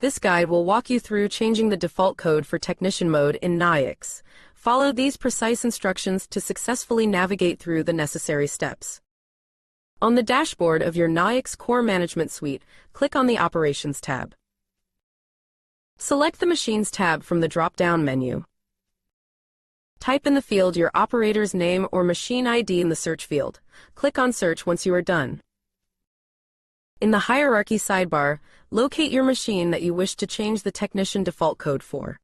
This guide will walk you through changing the default code for technician mode in Nayax. Follow these precise instructions to successfully navigate through the necessary steps. On the dashboard of your Nayax Core Management Suite, click on the Operations tab. Select the Machines tab from the drop-down menu. Type in the field your operator's name or machine ID in the search field. Click on Search once you are done. In the Hierarchy sidebar, locate your machine that you wish to change the technician default code for.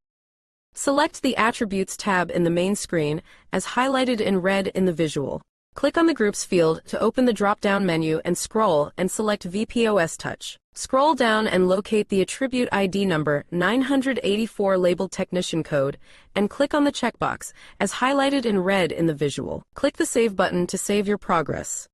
Select the Attributes tab in the main screen, as highlighted in red in the visual. Click on the Groups field to open the drop-down menu and scroll and select VPOS Touch. Scroll down and locate the attribute ID number 984 labeled Technician Code and click on the checkbox, as highlighted in red in the visual. Click the Save button to save your progress.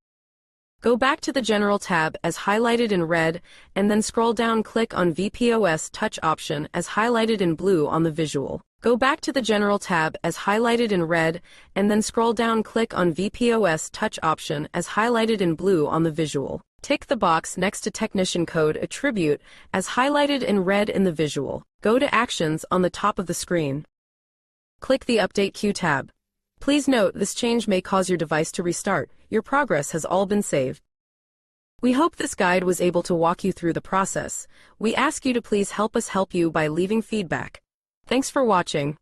Go back to the General tab as highlighted in red, and then scroll down, click on VPOS Touch option as highlighted in blue on the visual. Go back to the General tab as highlighted in red, and then scroll down, click on VPOS Touch option as highlighted in blue on the visual. Tick the box next to Technician Code Attribute as highlighted in red in the visual. Go to Actions on the top of the screen. Click the Update Queue tab. Please note this change may cause your device to restart. Your progress has all been saved. We hope this guide was able to walk you through the process. We ask you to please help us help you by leaving feedback. Thanks for watching.